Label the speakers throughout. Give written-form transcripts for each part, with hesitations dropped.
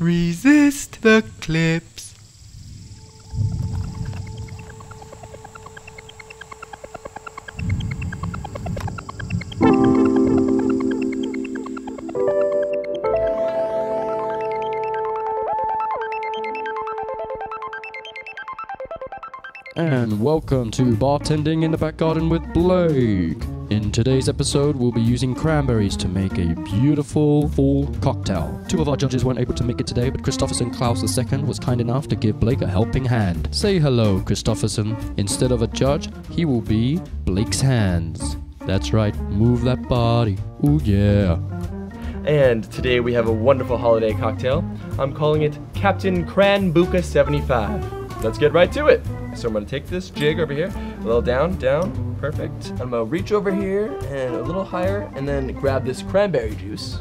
Speaker 1: resist the clips.
Speaker 2: And welcome to Bartending in the Back Garden with Blake. In today's episode, we'll be using cranberries to make a beautiful fall cocktail. Two of our judges weren't able to make it today, but Christopherson Klaus II was kind enough to give Blake a helping hand. Say hello, Christopherson. Instead of a judge, he will be Blake's hands. That's right, move that body. Ooh yeah.
Speaker 3: And today we have a wonderful holiday cocktail. I'm calling it Captain Cranbuca 75. Let's get right to it. So I'm gonna take this jig over here, a little down, perfect. I'm gonna reach over here and a little higher and then grab this cranberry juice.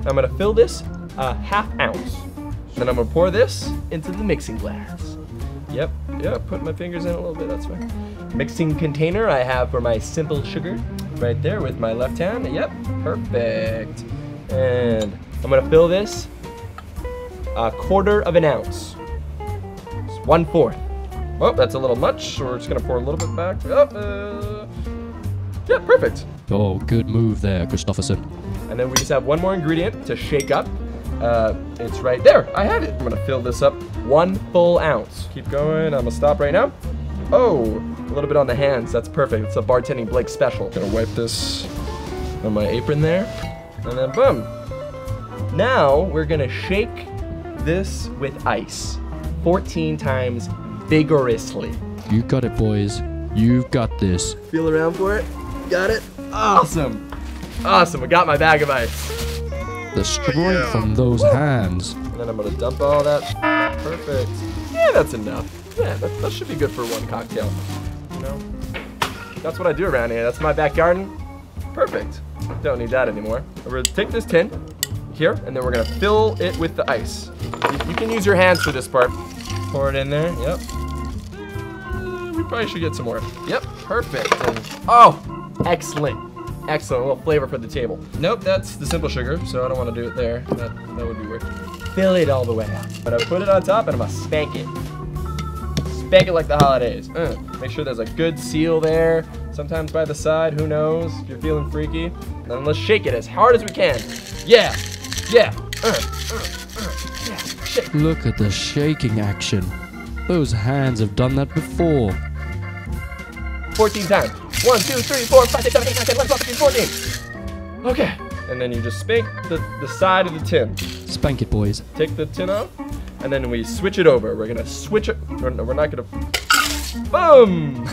Speaker 3: I'm gonna fill this a ½ ounce. Then I'm gonna pour this into the mixing glass. Yep, put my fingers in a little bit, that's fine. Mixing container I have for my simple sugar right there with my left hand. Yep, perfect. And I'm gonna fill this a ½ ounce. It's 1/4. Oh, that's a little much, so we're just gonna pour a little bit back. Yeah, perfect.
Speaker 2: Oh, good move there, Christopherson.
Speaker 3: And then we just have one more ingredient to shake up. It's right there, I have it. I'm gonna fill this up 1 full ounce. Keep going, I'm gonna stop right now. Oh, a little bit on the hands, that's perfect. It's a Bartending Blake special. Gonna wipe this on my apron there, and then boom. Now, we're gonna shake this with ice 14 times vigorously.
Speaker 2: You got it, boys. You've got this.
Speaker 3: Feel around for it. Got it? Awesome. Awesome, I got my bag of ice.
Speaker 2: The strength from those hands.
Speaker 3: And then I'm gonna dump all that. Perfect. Yeah, that's enough. Yeah, that should be good for one cocktail. You know? That's what I do around here. That's my back garden. Perfect. Don't need that anymore. We're gonna take this tin here, and then we're gonna fill it with the ice. You can use your hands for this part. Pour it in there, yep. We probably should get some more. Yep, perfect. And, oh, excellent. Excellent, a little flavor for the table. Nope, that's the simple sugar, so I don't want to do it there. That would be weird. Fill it all the way up. I'm gonna put it on top and I'm gonna spank it. Spank it like the holidays. Make sure there's a good seal there. Sometimes by the side, who knows, if you're feeling freaky. And then let's shake it as hard as we can. Yeah, yeah. Shake.
Speaker 2: Look at the shaking action. Those hands have done that before.
Speaker 3: 14 times. 1, 2, 3, 4, 5, 6, 7, 8, 9, 10, 11, 12, 13, 14. Okay. And then you just spank the side of the tin.
Speaker 2: Spank it, boys.
Speaker 3: Take the tin off, and then we switch it over. We're gonna switch it. We're not gonna. Boom!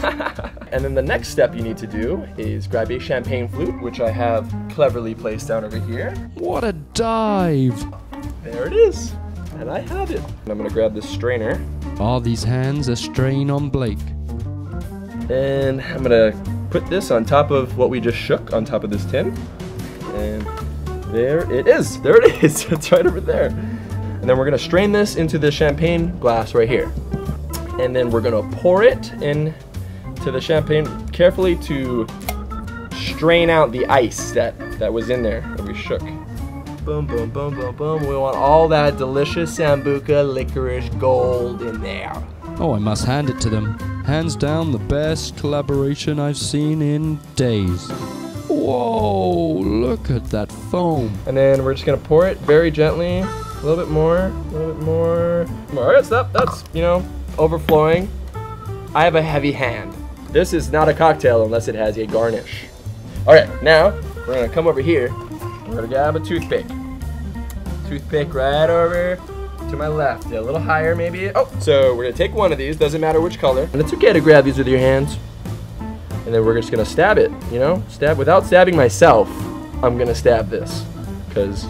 Speaker 3: And then the next step you need to do is grab a champagne flute, which I have cleverly placed down over here.
Speaker 2: What a dive!
Speaker 3: There it is. And I have it. And I'm gonna grab this strainer.
Speaker 2: Are these hands a strain on Blake?
Speaker 3: And I'm gonna put this on top of what we just shook on top of this tin. And there it is. There it is. It's right over there. And then we're gonna strain this into the champagne glass right here. And then we're gonna pour it in to the champagne carefully to strain out the ice that was in there that we shook. Boom, boom, boom, boom, boom. We want all that delicious Sambuca licorice gold in there.
Speaker 2: Oh, I must hand it to them. Hands down, the best collaboration I've seen in days. Whoa, look at that foam.
Speaker 3: And then we're just gonna pour it very gently. A little bit more, a little bit more. All right, stop, that's, overflowing. I have a heavy hand. This is not a cocktail unless it has a garnish. All right, now we're gonna come over here. We're gonna grab a toothpick. Toothpick right over to my left. A little higher maybe. Oh, so we're gonna take one of these, doesn't matter which color. And it's okay to grab these with your hands. And then we're just gonna stab it, Stab, without stabbing myself, I'm gonna stab this. Cause,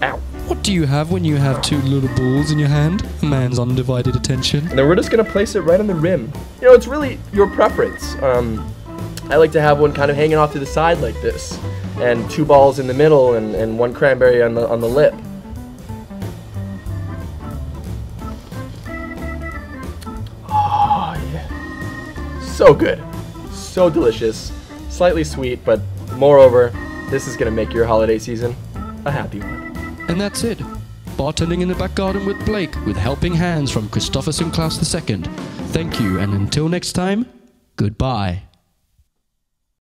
Speaker 3: ow.
Speaker 2: What do you have when you have two little balls in your hand? A man's undivided attention.
Speaker 3: And then we're just gonna place it right on the rim. It's really your preference. I like to have one kind of hanging off to the side like this. And 2 balls in the middle and 1 cranberry on the lip. Oh yeah. So good. So delicious. Slightly sweet, but moreover, this is gonna make your holiday season a happy one.
Speaker 2: And that's it. Bartending in the Back Garden with Blake, with helping hands from Christopherson Klaus II. Thank you, and until next time, goodbye.